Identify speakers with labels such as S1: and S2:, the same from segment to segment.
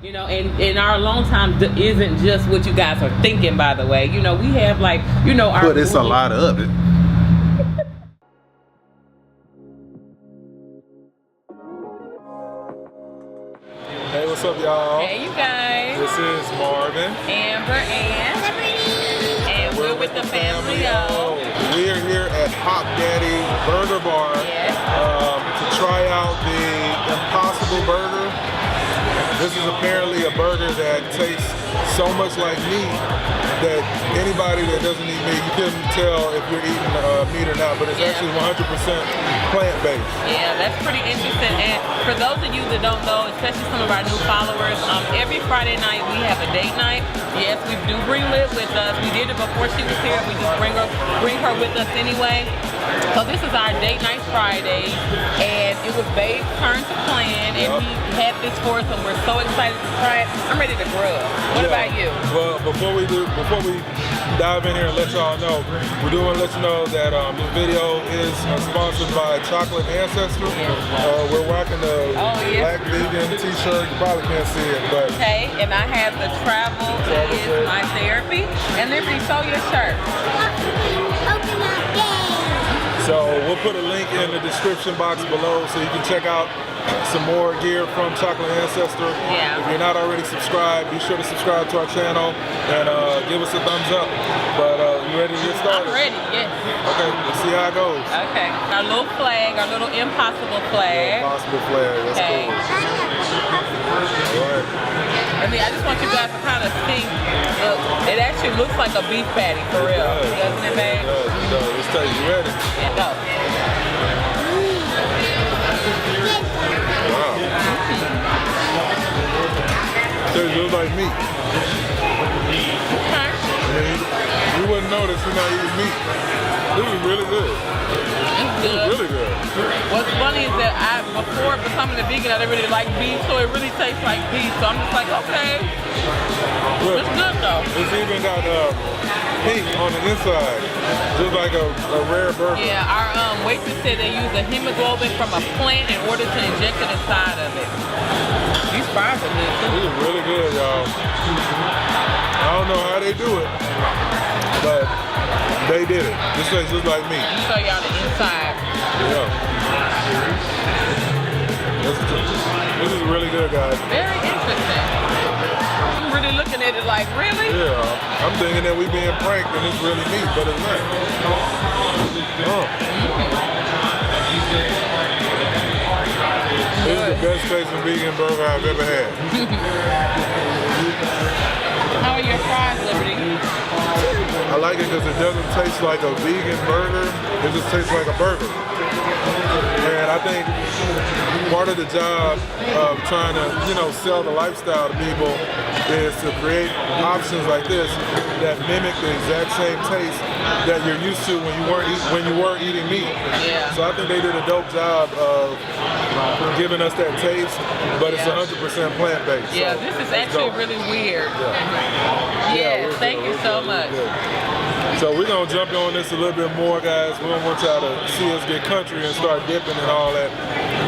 S1: You know, and in our long time isn't just what you guys are thinking, by the way. You know, we have like, you know, our...
S2: But it's a lot of it. Hey, what's up, y'all?
S1: Hey, you guys.
S2: This is Marvin.
S1: Amber and we're with the Family O.
S2: We are here at Hop Daddy Burger Bar to try out the Impossible Burger. This is apparently a burger that tastes so much like meat that anybody that doesn't eat meat, you couldn't tell if you're eating meat or not, but it's actually 100% plant-based.
S1: Yeah, that's pretty interesting. And for those of you that don't know, especially some of our new followers, every Friday night we have a date night. Yes, we do bring Lyft with us. We did it before she was here. We just bring her with us anyway. So this is our date night Friday, and it was Babe's turn to plan, and he had this for us, and we're so excited to try it. I'm ready to grub. What about you?
S2: Well, before we dive in here and let y'all know, we do want to let you know that this video is sponsored by Chocolate Ancestor. We're rocking the black vegan t-shirt. You probably can't see it, but
S1: okay. And I have the Travel is my therapy, and Liberty, show your shirt.
S2: So we'll put a link in the description box below so you can check out some more gear from Chocolate Ancestor.
S1: Yeah.
S2: If you're not already subscribed, be sure to subscribe to our channel and give us a thumbs up. But you ready to get started?
S1: I'm ready, yes.
S2: Okay, let's see how it goes.
S1: Okay, our little flag, our little impossible flag.
S2: Impossible flag, that's cool. All right.
S1: I mean, I just want you guys to kind of see. Look, it actually looks like a beef patty, for real. Doesn't it, babe?
S2: It does. Let's tell you, you ready?
S1: Yeah, go.
S2: Wow. It looks like meat.
S1: Okay.
S2: I mean, you wouldn't know that you're not eating meat. This is really good.
S1: It's good.
S2: It's really good.
S1: What's funny is that before becoming a vegan, I didn't really like beef, so it really tastes like beef. So I'm just like, okay.
S2: Look,
S1: it's good though.
S2: It's even got pink on the inside, just like a rare burger.
S1: Yeah, our waitress said they use a hemoglobin from a plant in order to inject it inside of it. These fries are good too.
S2: This is really good, y'all. I don't know how they do it, but they did it. This tastes just like meat.
S1: I'll show y'all the inside.
S2: Yeah. This is really good, guys.
S1: Very interesting. I'm really looking at it like, really?
S2: Yeah, I'm thinking that we being pranked and it's really meat, but it's not. This is the best tasting vegan burger I've ever had.
S1: How are your fries, Liberty?
S2: I like it because it doesn't taste like a vegan burger, it just tastes like a burger. And I think part of the job of trying to, you know, sell the lifestyle to people is to create options like this that mimic the exact same taste that you're used to when you were eating meat.
S1: Yeah.
S2: So I think they did a dope job of giving us that taste, but it's 100% plant-based.
S1: Yeah,
S2: so
S1: this is actually really weird.
S2: Yeah,
S1: thank you so much.
S2: So we're gonna jump on this a little bit more, guys. We don't want y'all to see us get country and start dipping and all that.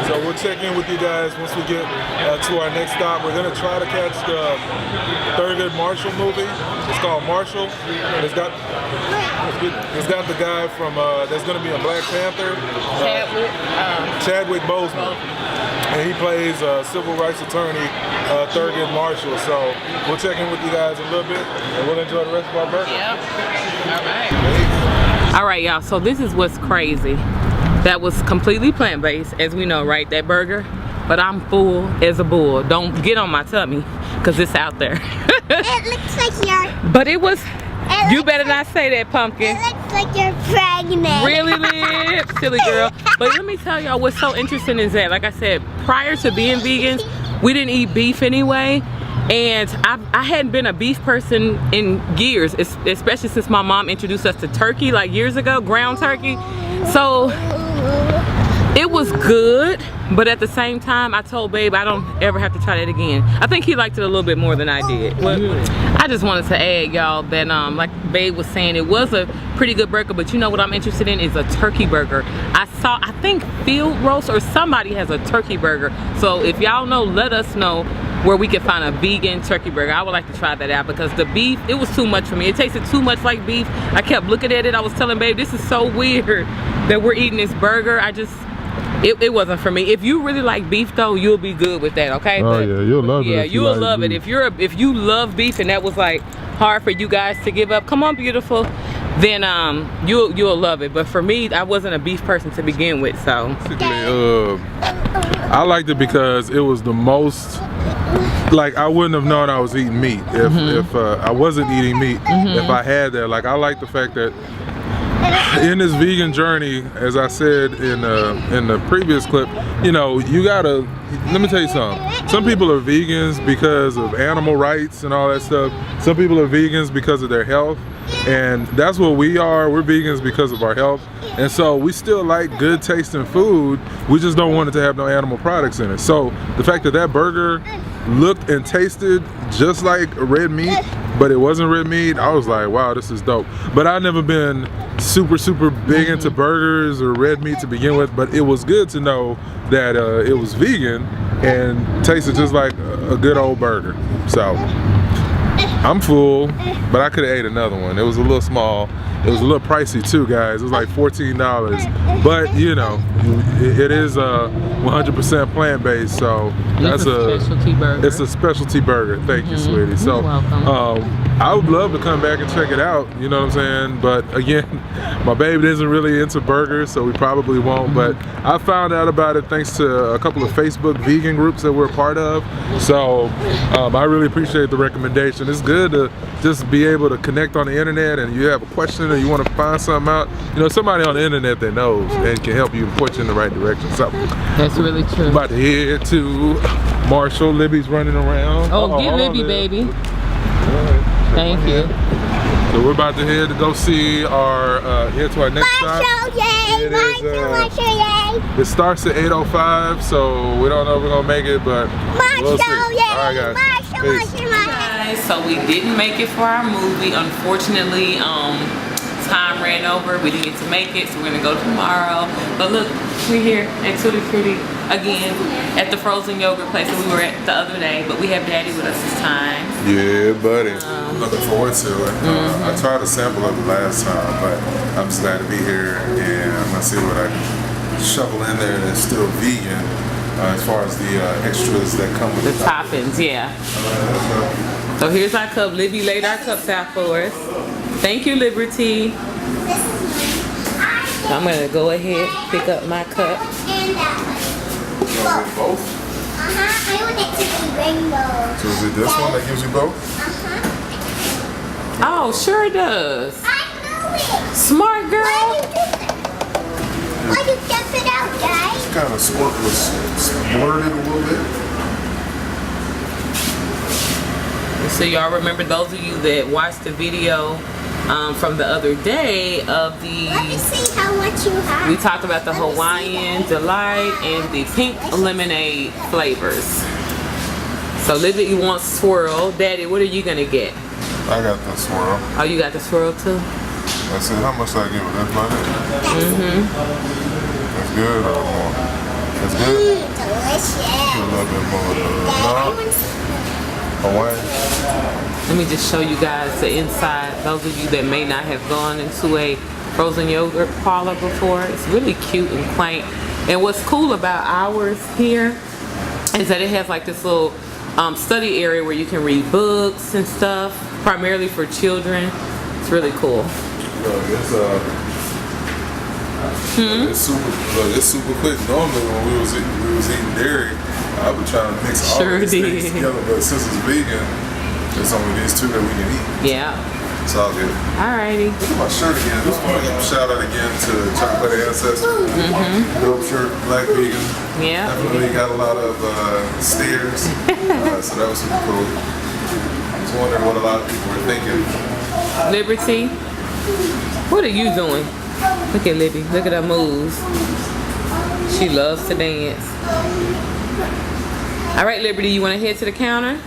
S2: So we'll check in with you guys once we get to our next stop. We're gonna try to catch the Thurgood Marshall movie. It's called Marshall. And it's got the guy from that's gonna be a Black Panther. Chadwick Boseman. And he plays civil rights attorney Thurgood Marshall. So we'll check in with you guys in a little bit, and we'll enjoy the rest of our burger.
S1: Yep. All right, y'all. So this is what's crazy. That was completely plant-based, as we know, right? That burger. But I'm full as a bull. Don't get on my tummy, cause it's out there.
S3: It looks like you're.
S1: But it was. You better not say that, Pumpkin.
S3: It looks like you're pregnant.
S1: Really, Liv? Silly girl. But let me tell y'all what's so interesting is that, like I said, prior to being vegans, we didn't eat beef anyway. And I hadn't been a beef person in years, especially since my mom introduced us to turkey like years ago, ground turkey. So it was good, but at the same time, I told Babe I don't ever have to try that again. I think he liked it a little bit more than I did. But I just wanted to add, y'all, that like Babe was saying, it was a pretty good burger, but you know what I'm interested in is a turkey burger. I think Field Roast or somebody has a turkey burger. So if y'all know, let us know where we could find a vegan turkey burger. I would like to try that out because the beef, it was too much for me. It tasted too much like beef. I kept looking at it. I was telling babe, this is so weird that we're eating this burger. It wasn't for me. If you really like beef though, you'll be good with that, okay?
S2: Oh yeah, you'll love it.
S1: Yeah, you'll love it. If you love beef and that was like hard for you guys to give up, come on beautiful, then you'll love it. But for me, I wasn't a beef person to begin with, so.
S2: Basically, I liked it because it was the most, like, I wouldn't have known I was eating meat if I wasn't eating meat if I had that. Like, I like the fact that in this vegan journey, as I said in the previous clip, you know, you gotta, let me tell you something. Some people are vegans because of animal rights and all that stuff. Some people are vegans because of their health. And that's what we are. We're vegans because of our health. And so we still like good tasting food. We just don't want it to have no animal products in it. So the fact that that burger looked and tasted just like red meat, but it wasn't red meat, I was like, wow, this is dope. But I've never been super big into burgers or red meat to begin with, but it was good to know that it was vegan and tasted just like a good old burger. So I'm full, but I could have ate another one. It was a little small. It was a little pricey too, guys. It was like $14. But you know, it is 100% plant-based, so that's a
S1: specialty burger.
S2: It's a specialty burger. Thank you, sweetie. So I would love to come back and check it out. You know what I'm saying? But again, my baby isn't really into burgers, so we probably won't. But I found out about it thanks to a couple of Facebook vegan groups that we're a part of. So I really appreciate the recommendation. It's good to just be able to connect on the internet, and you have a question or you want to find something out, you know, somebody on the internet that knows and can help you point you in the right direction. So
S1: that's really true.
S2: About to head to Marshall. Libby's running around.
S1: Oh, get Libby, baby.
S2: Right.
S1: Thank you.
S2: So we're about to head to go see our head to our next stop. It starts at 8:05, so we don't know if we're gonna make it, but we'll see. All right, guys. Peace.
S1: Guys, so we didn't make it for our movie, unfortunately. Time ran over. We didn't get to make it, so we're gonna go tomorrow. But look, we're here at Tutti Frutti again at the frozen yogurt place that we were at the other day. But we have Daddy with us this time.
S2: Yeah, buddy. Looking forward to it. I tried to sample it the last time, but I'm just glad to be here, and I'm gonna see what I can shovel in there that's still vegan, as far as the extras that come with
S1: the toppings. Yeah. So here's our cup. Libby laid our cups out for us. Thank you, Liberty. I'm gonna go ahead pick up my cup.
S2: Both?
S3: I want it to be rainbow.
S2: So is it this one that gives you both?
S1: Oh, sure does.
S3: I know it.
S1: Smart girl.
S3: Why you dump it out, guys?
S2: It's kind of splurted a little bit.
S1: So y'all remember, those of you that watched the video from the other day of the,
S3: let me see how much you have.
S1: we talked about the Hawaiian Delight and the pink lemonade flavors. So Libby wants swirl. Daddy, what are you gonna get?
S2: I got the swirl.
S1: Oh, you got the swirl too?
S2: I said, how much did I give it? That's money? That's good or more? That's good?
S3: Delicious.
S2: A little bit more. Hawaiian.
S1: Let me just show you guys the inside. Those of you that may not have gone into a frozen yogurt parlor before, it's really cute and quaint. And what's cool about ours here is that it has like this little study area where you can read books and stuff, primarily for children. It's really cool.
S2: It's super quick. Normally when we was eating dairy, I was trying to mix all these things together, but since it's vegan, it's only these two that we can eat.
S1: Yeah.
S2: It's all good.
S1: Alrighty.
S2: Look at my shirt again. I just want to give a shout out again to Chocolate Ancestry. Dope shirt, black vegan.
S1: Yeah.
S2: Definitely got a lot of stares. So that was super cool. I was wondering what a lot of people were thinking.
S1: Liberty, what are you doing? Look at Libby. Look at her moves. She loves to dance. All right, Liberty, you want to head to the counter?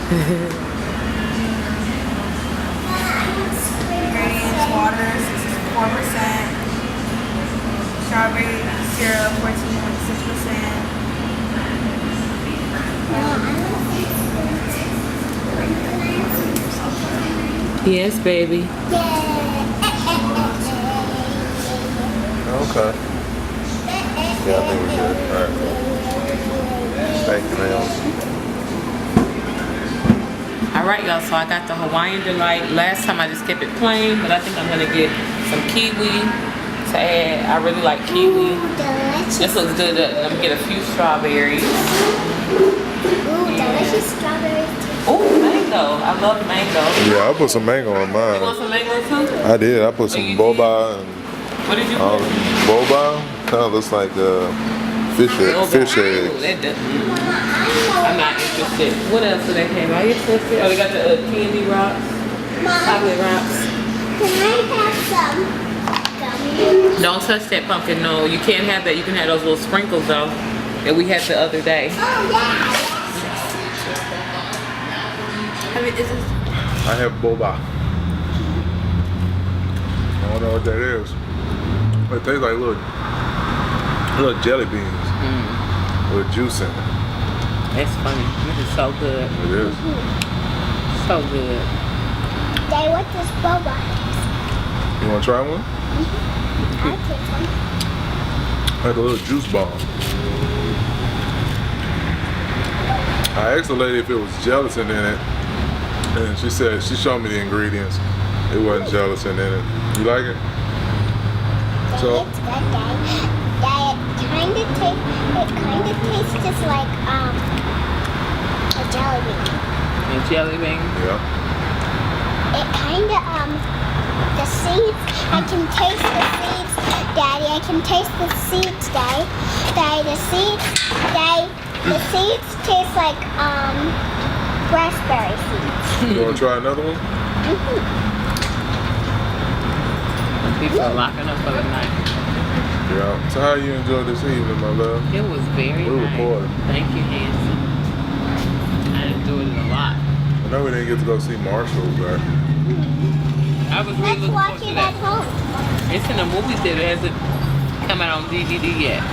S4: Ingredients: water, 64%. Strawberry syrup, 14.6%.
S1: Yes, baby.
S2: Okay. Yeah, I think we're good. All right. Thank you, man.
S1: All right, y'all. So I got the Hawaiian Delight. Last time I just kept it plain, but I think I'm gonna get some kiwi to add. I really like kiwi.
S3: Delicious.
S1: This looks good. Let me get a few strawberries.
S3: Ooh, delicious strawberries.
S1: Oh, mango. I love mango.
S2: Yeah, I put some mango on
S1: You want
S2: mine.
S1: some mango too?
S2: I did. I put some
S1: you
S2: boba and
S1: What did you put?
S2: boba. Kind of looks like fish
S1: Ooh,
S2: eggs.
S1: that doesn't- I'm not interested. What else do they have? Are you interested? Oh, they got the candy rocks, chocolate rocks.
S3: Can I have some gummies?
S1: Don't touch that pumpkin. No, you can't have that. You can have those little sprinkles though that we had the other day.
S3: Oh, yeah.
S1: I mean, this is.
S2: I have boba. I don't know what that is. But it tastes like little jelly beans with juice in it.
S1: That's funny. This is so good.
S2: It is.
S1: So good.
S3: They want this boba.
S2: You want to try one?
S3: I'll take one.
S2: Like a little juice bomb. I asked the lady if it was gelatin in it, and she said she showed me the ingredients. It wasn't gelatin in it. You like it? So
S3: It's good, Dad. Dad, it kind of tastes just like a jelly bean.
S1: And jelly bean.
S2: yeah.
S3: It kind of the seeds. I can taste the seeds, Daddy. I can taste the seeds, Daddy. Daddy, the seeds taste like raspberry seeds.
S2: You want to try another one?
S1: People are locking up for the night.
S2: Yeah. So how you enjoyed this evening, my love?
S1: It was very
S2: We
S1: nice.
S2: recorded.
S1: Thank you, Hanson. I enjoyed it a lot.
S2: I know we didn't get to go see Marshall, but
S1: I was really
S3: Let's
S1: looking
S3: watch
S1: forward to
S3: it
S1: that.
S3: at home.
S1: It's in the movie theater. It hasn't come out on DVD yet.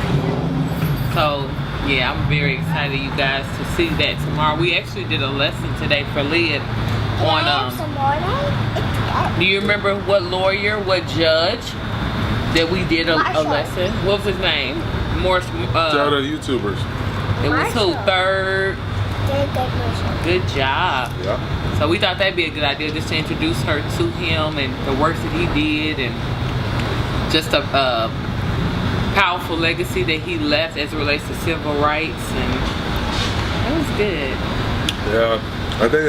S1: So, yeah, I'm very excited, you guys, to see that tomorrow. We actually did a lesson today for Lid
S3: Can I
S1: on,
S3: have some more, Dad?
S1: do you remember what lawyer, what judge that we did a
S3: Marshall.
S1: lesson? What was his name? Morris,
S2: shout out YouTubers.
S1: it was who?
S3: Marshall.
S1: Third.
S3: Very good version.
S1: Good job.
S2: Yeah.
S1: So we thought that'd be a good idea just to introduce her to him and the work that he did and just a powerful legacy that he left as it relates to civil rights, and that was good.
S2: Yeah. I think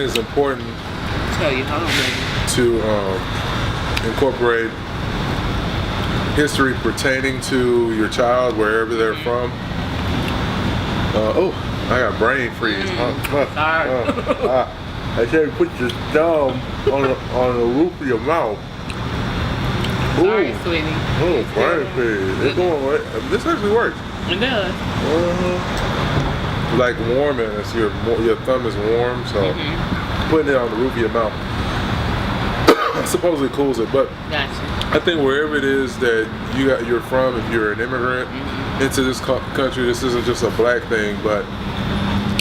S2: it's important
S1: I'll tell you, hold on, baby.
S2: to incorporate history pertaining to your child wherever they're from. Oh, I got brain freeze.
S1: Sorry.
S2: I said put your thumb on the roof of your mouth.
S1: Sorry, sweetie.
S2: Oh, brain freeze. It's going right. This actually works.
S1: It does.
S2: Like warming, it's your thumb is warm, so putting it on the roof of your mouth supposedly cools it. But
S1: Gotcha.
S2: I think wherever it is that you're from, if you're an immigrant into this country, this isn't just a black thing, but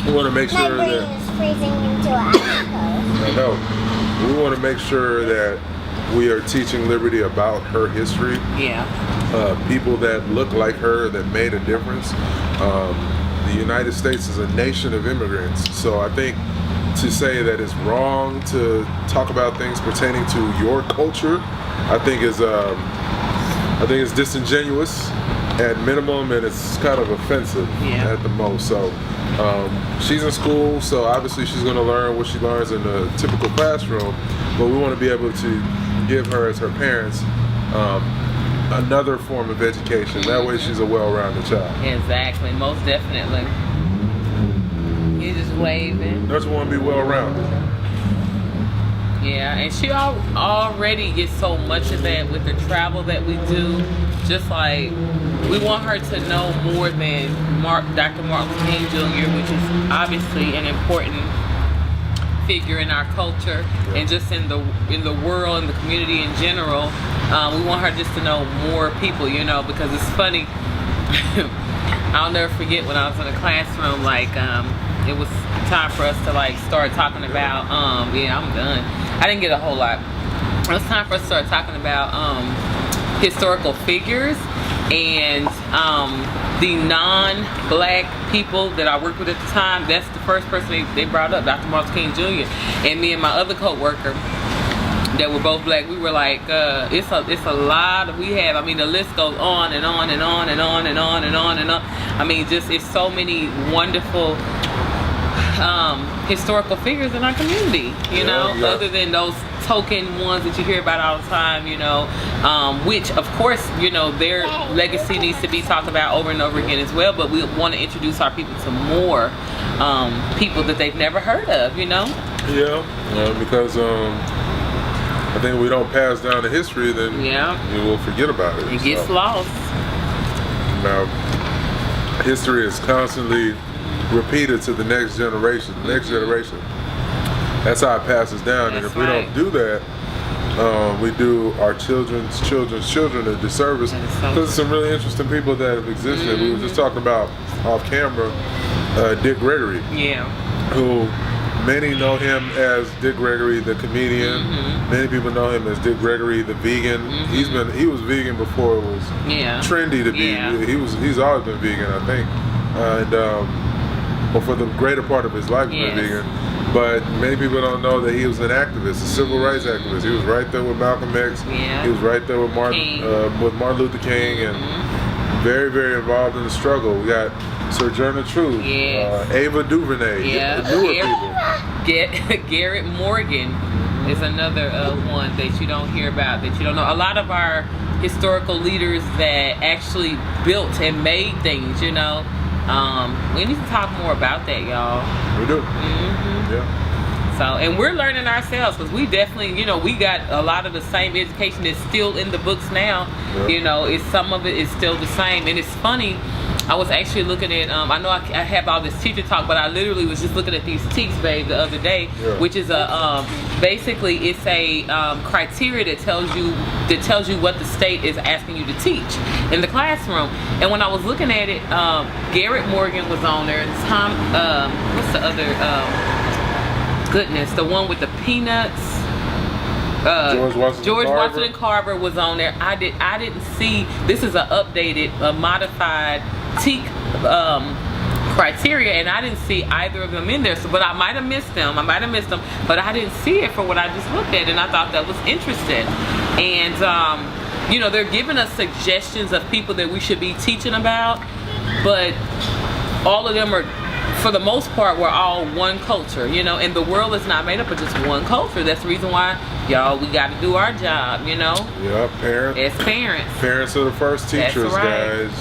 S2: we want to make
S3: My
S2: sure
S3: brain
S2: that
S3: is freezing into ice.
S2: I know we want to make sure that we are teaching Liberty about her history.
S1: Yeah.
S2: People that look like her that made a difference. The United States is a nation of immigrants, so I think to say that it's wrong to talk about things pertaining to your culture, I think is disingenuous at minimum, and it's kind of offensive at the most. So she's in school, so obviously she's going to learn what she learns in the typical classroom, but we want to be able to give her, as her parents, another form of education. That way she's a well-rounded child.
S1: Exactly. Most definitely. You just waving.
S2: Nurse want to be well-rounded.
S1: Yeah, and she already gets so much of that with the travel that we do. Just like, we want her to know more than Dr. Martin Luther King Jr., which is obviously an important figure in our culture and just in the world and the community in general. We want her just to know more people, you know, because it's funny. I'll never forget when I was in a classroom, like, it was time for us to like start talking about, yeah, I'm done. I didn't get a whole lot. It was time for us to start talking about historical figures, and the non-black people that I worked with at the time, that's the first person they brought up, Dr. Martin King Jr. And me and my other co-worker that were both black, we were like, it's a lot of, we have, I mean, the list goes on and on and on and on and on and on and on. I mean, just, it's so many wonderful historical figures in our community, you know, other than those token ones that you hear about all the time, you know, which of course, you know, their legacy needs to be talked about over and over again as well, but we want to introduce our people to more people that they've never heard of, you know.
S2: Because I think if we don't pass down the history, then we will forget about it.
S1: It gets lost.
S2: Now, history is constantly repeated to the next generation. The next generation. That's how it passes down. And if we don't do that, we do our children's children a disservice. Because there's some really interesting people that have existed. We were just talking about off camera, Dick Gregory. Who many know him as Dick Gregory the comedian. Many people know him as Dick Gregory the vegan. He was vegan before it was trendy to be. He's always been vegan, I think. But for the greater part of his life he's been vegan. But many people don't know that he was an activist, a civil rights activist. He was right there with Malcolm X. He was right there with Martin Luther King, and very, very involved in the struggle. We got Sojourner Truth, Ava DuVernay, newer people.
S1: Garrett Morgan is another one that you don't hear about, that you don't know. A lot of our historical leaders that actually built and made things, you know. We need to talk more about that, y'all.
S2: We do.
S1: So, and we're learning ourselves, because we definitely, you know, we got a lot of the same education that's still in the books now. You know, some of it is still the same. And it's funny, I was actually looking at, I know I have all this teacher talk, but I literally was just looking at these TEKS, babe, the other day, which is a, basically it's a criteria that tells you what the state is asking you to teach in the classroom. And when I was looking at it, Garrett Morgan was on there, and Tom, what's the other, goodness, the one with the peanuts, George Washington Carver was on there. I didn't see, this is an updated, modified TEK criteria, and I didn't see either of them in there. So, but I might have missed them. But I didn't see it for what I just looked at, and I thought that was interesting. And you know, they're giving us suggestions of people that we should be teaching about, but all of them are, for the most part, we're all one culture, you know, and the world is not made up of just one culture. That's the reason why, y'all, we got to do our job, you know.
S2: Parents.
S1: As parents.
S2: Parents are the first teachers, guys.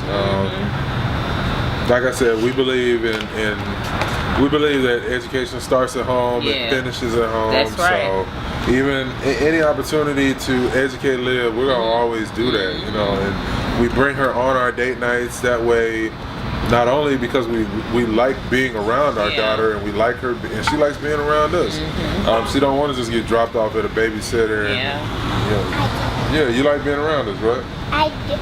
S2: Like I said, we believe we believe that education starts at home and finishes at home.
S1: That's right.
S2: So even any opportunity to educate Liv, we're gonna always do that, you know. And we bring her on our date nights that way. Not only because we like being around our daughter, and we like her, and she likes being around us. She don't want to just get dropped off at a babysitter. And, you like being around us, right?
S3: I do.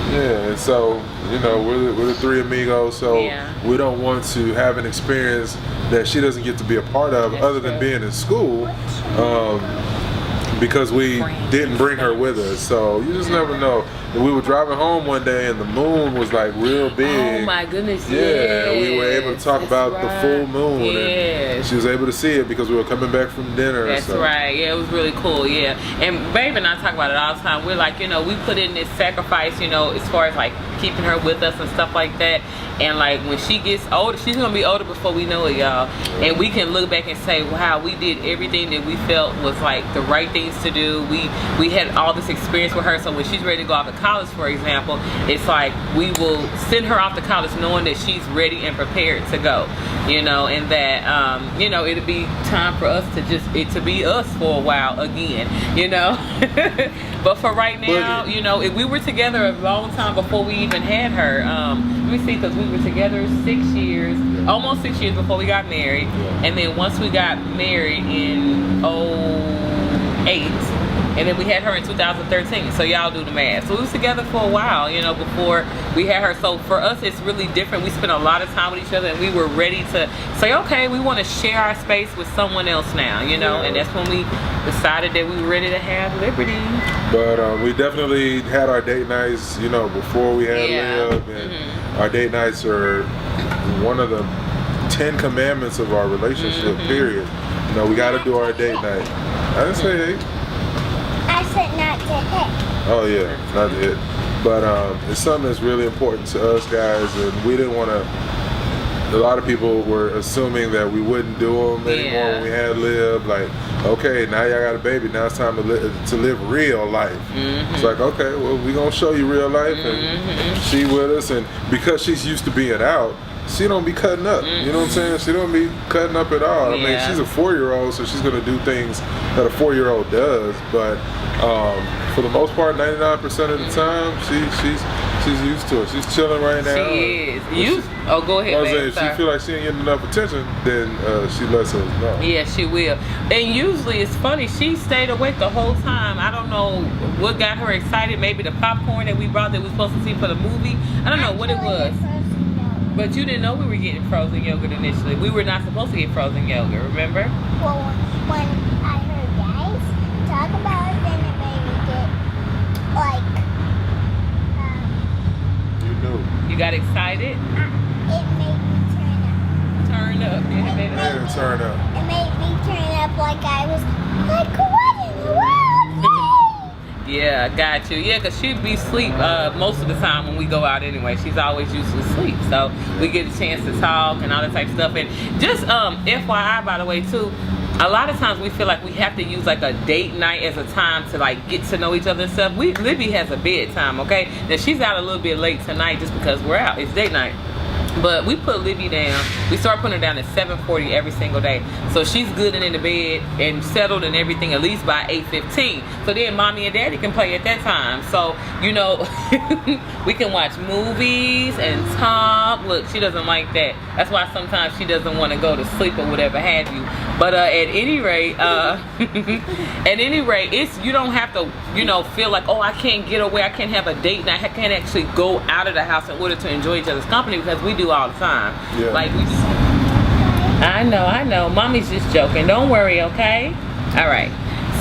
S2: Yeah, and so, you know, we're the three amigos, so we don't want to have an experience that she doesn't get to be a part of, other than being in school, because we didn't bring her with us. So you just never know. We were driving home one day, and the moon was like real big.
S1: Oh my goodness!
S2: We were able to talk about the full moon, and she was able to see it because we were coming back from dinner.
S1: That's right. Yeah, it was really cool. Yeah, and Babe and I talk about it all the time. We're like, you know, we put in this sacrifice, you know, as far as like keeping her with us and stuff like that. And like when she gets older, she's gonna be older before we know it, y'all. And we can look back and say, wow, we did everything that we felt was like the right things to do. We had all this experience with her, so when she's ready to go off to college, for example, it's like we will send her off to college knowing that she's ready and prepared to go, you know, and that you know, it'll be time for us to to be us for a while again, you know. But for right now, you know, we were together a long time before we even had her. Let me see, because we were together 6 years, almost 6 years before we got married. And then once we got married in 2008, and then we had her in 2013. So y'all do the math. So we was together for a while, you know, before we had her. So for us, it's really different. We spent a lot of time with each other, and we were ready to say, okay, we want to share our space with someone else now, you know. And that's when we decided that we were ready to have Liberty.
S2: But we definitely had our date nights, you know, before we had Liv, and our date nights are one of the 10 commandments of our relationship, period. You know, we got to do our date night. I didn't say hate.
S3: I said not to hit.
S2: Oh yeah, not to hit. But it's something that's really important to us guys, and we didn't want to. A lot of people were assuming that we wouldn't do them anymore when we had Liv. Like, okay, now y'all got a baby. Now it's time to live real life. It's like, okay, well, we gonna show you real life, and she with us, and because she's used to being out, she don't be cutting up. You know what I'm saying? She don't be cutting up at all. I mean, she's a 4-year-old, so she's gonna do things that a 4-year-old does. But for the most part, 99% of the time, she's used to it. She's chilling right now.
S1: She is. Oh, go ahead.
S2: If she feel like she ain't getting enough attention, then she lets us know.
S1: Yeah, she will. And usually it's funny, she stayed awake the whole time. I don't know what got her excited. Maybe the popcorn that we brought that we were supposed to see for the movie. I don't know what it was. But you didn't know we were getting frozen yogurt initially. We were not supposed to get frozen yogurt, remember?
S3: Well, when I heard guys talk about it, then it made me get, like,
S2: You knew.
S1: You got excited?
S3: it made me turn up.
S1: Turn up.
S2: It made her turn up.
S3: It made me turn up like I was, like, what in the world?
S1: Yeah, got you. Yeah, because she'd be asleep most of the time when we go out anyway. She's always used to sleep. So we get a chance to talk and all that type of stuff. And just FYI, by the way, too, a lot of times we feel like we have to use like a date night as a time to like get to know each other and stuff. Libby has a bedtime, okay? Now she's out a little bit late tonight just because we're out. It's date night. But we put Libby down. We start putting her down at 7:40 every single day. So she's good and in the bed and settled and everything at least by 8:15. So then mommy and daddy can play at that time. So, you know, we can watch movies and talk. Look, she doesn't like that. That's why sometimes she doesn't want to go to sleep or whatever have you. But at any rate, it's, you don't have to, you know, feel like, oh, I can't get away. I can't have a date night. I can't actually go out of the house in order to enjoy each other's company, because we do all the time.
S2: Yeah.
S1: Like we just, I know. Mommy's just joking. Don't worry, okay? All right.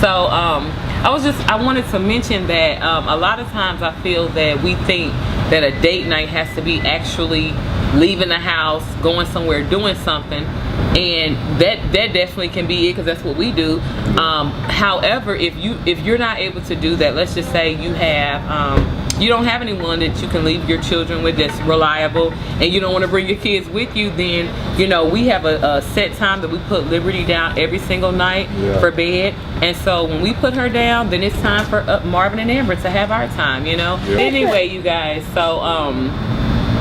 S1: So I wanted to mention that a lot of times I feel that we think that a date night has to be actually leaving the house, going somewhere, doing something, and that definitely can be it, because that's what we do. However, if you're not able to do that, let's just say you have you don't have anyone that you can leave your children with that's reliable, and you don't want to bring your kids with you, then, you know, we have a set time that we put Liberty down every single night for bed. And so when we put her down, then it's time for Marvin and Amber to have our time, you know. Anyway, you guys, so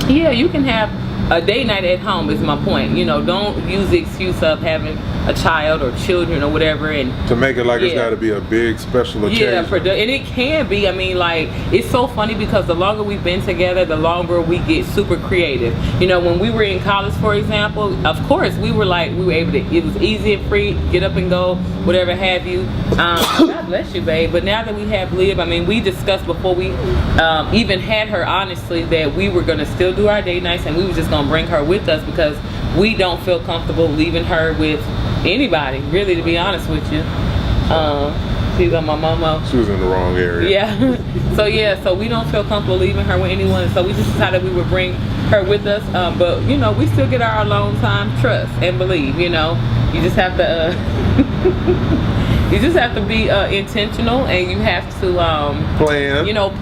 S1: yeah, you can have a date night at home is my point. You know, don't use the excuse of having a child or children or whatever, and
S2: to make it like it's got to be a big special occasion.
S1: Yeah, and it can be. I mean, like, it's so funny because the longer we've been together, the longer we get super creative. You know, when we were in college, for example, of course we were able to, it was easy and free, get up and go, whatever have you. God bless you, babe. But now that we have Liv, I mean, we discussed before we even had her, honestly, that we were going to still do our date nights, and we were just going to bring her with us because we don't feel comfortable leaving her with anybody, really, to be honest with you. She's on my mama.
S2: She was in the wrong area.
S1: Yeah. So we don't feel comfortable leaving her with anyone. So we just decided we would bring her with us. But you know, we still get our alone time. Trust and believe. You know, you just have to. You just have to be intentional, and you have to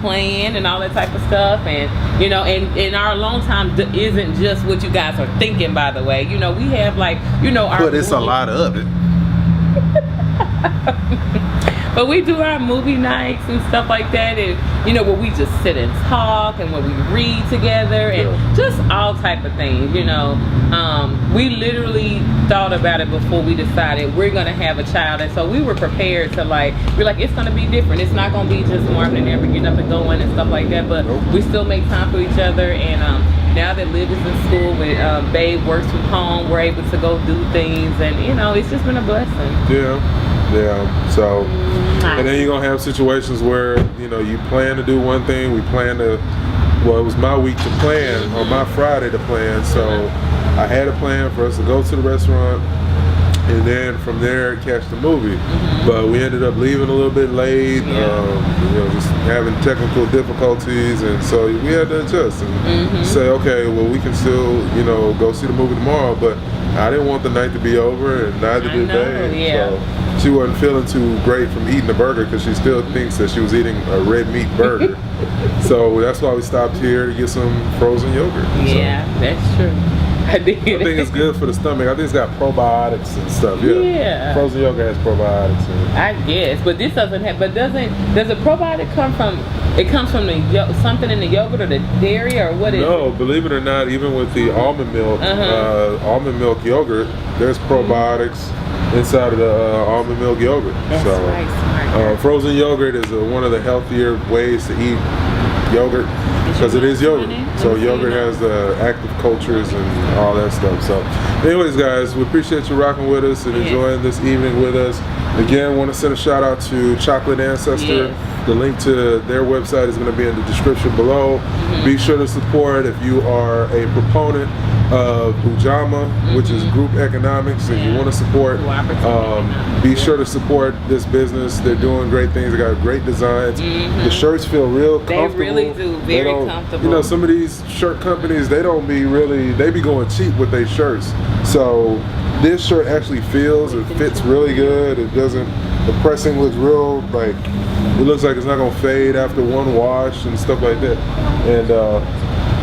S1: plan and all that type of stuff. And you know, and our alone time isn't just what you guys are thinking, by the way. You know, we have, like, you know, our,
S2: but it's a lot of it.
S1: But we do our movie nights and stuff like that, and you know, where we just sit and talk, and where we read together, and just all type of things. You know, we literally thought about it before we decided we're gonna have a child, and so we were prepared to, like, we're like, it's gonna be different. It's not gonna be just Marvin and Amber getting up and going and stuff like that, but we still make time for each other. And now that Liv is in school, Babe works from home, we're able to go do things, and you know, it's just been a blessing.
S2: Yeah. Yeah. So, and then you're gonna have situations where you know you plan to do one thing. We plan to. Well, it was my week to plan, or my Friday to plan. So I had a plan for us to go to the restaurant, and then from there catch the movie. But we ended up leaving a little bit late, you know, just having technical difficulties, and so we had to adjust and say, okay, well, we can still, you know, go see the movie tomorrow, but I didn't want the night to be over, and neither did they. So she wasn't feeling too great from eating the burger because she still thinks that she was eating a red meat burger. So that's why we stopped here to get some frozen yogurt.
S1: Yeah, so that's true. I think
S2: it's good for the stomach. I think it's got probiotics and stuff. Yeah. Frozen yogurt has probiotics in it.
S1: I guess, but this doesn't have. But does a probiotic come from? It comes from the something in the yogurt or the dairy or what is it?
S2: No, believe it or not, even with the almond milk yogurt, there's probiotics inside of the almond milk yogurt.
S1: That's right, smart.
S2: Frozen yogurt is one of the healthier ways to eat yogurt because it is yogurt. So yogurt has the active cultures and all that stuff. So anyways, guys, we appreciate you rocking with us and enjoying this evening with us. Again, want to send a shout out to Chocolate Ancestor. The link to their website is going to be in the description below. Be sure to support if you are a proponent of Ujamaa, which is group economics, and you want to support. Be sure to support this business. They're doing great things. They got great designs. The shirts feel real comfortable.
S1: They really do, very comfortable.
S2: You know, some of these shirt companies, they be going cheap with their shirts. So this shirt actually feels, it fits really good. It doesn't, the pressing looks real, like, it looks like it's not gonna fade after one wash and stuff like that. And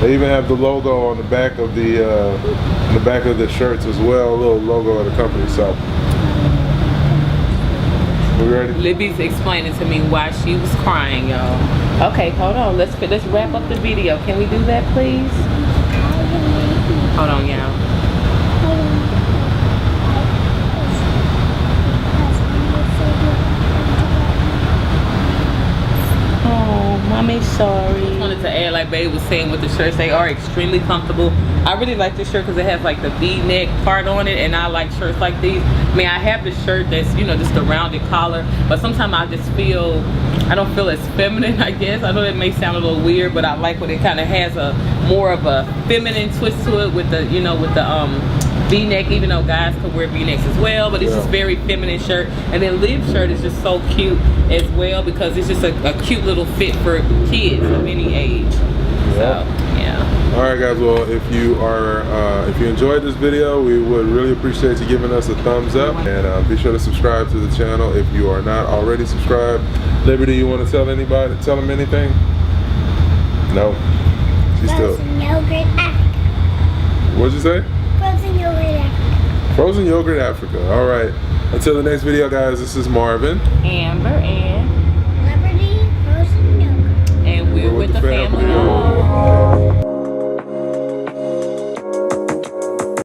S2: they even have the logo on the back of the shirts as well, a little logo of the company. So we ready?
S1: Libby's explaining to me why she was crying, y'all. Okay, hold on. Let's wrap up the video. Can we do that, please? Hold on, y'all. Mommy's sorry. I just wanted to add, like Babe was saying with the shirts, they are extremely comfortable. I really like this shirt because it has like the V-neck part on it, and I like shirts like these. I mean, I have the shirt that's, you know, just a rounded collar, but sometimes I just feel, I don't feel as feminine, I guess. I know that may sound a little weird, but I like when it kind of has a more of a feminine twist to it with the, you know, with the V-neck, even though guys could wear V-necks as well, but it's just very feminine shirt. And then Liv's shirt is just so cute as well because it's just a cute little fit for kids of any age. So yeah.
S2: All right, guys. Well, if you enjoyed this video, we would really appreciate you giving us a thumbs up, and be sure to subscribe to the channel if you are not already subscribed. Liberty, you want to tell them anything? No. She's still.
S3: Frozen yogurt Africa.
S2: What'd you say?
S3: Frozen yogurt Africa.
S2: Frozen yogurt Africa. All right. Until the next video, guys. This is Marvin,
S1: Amber, and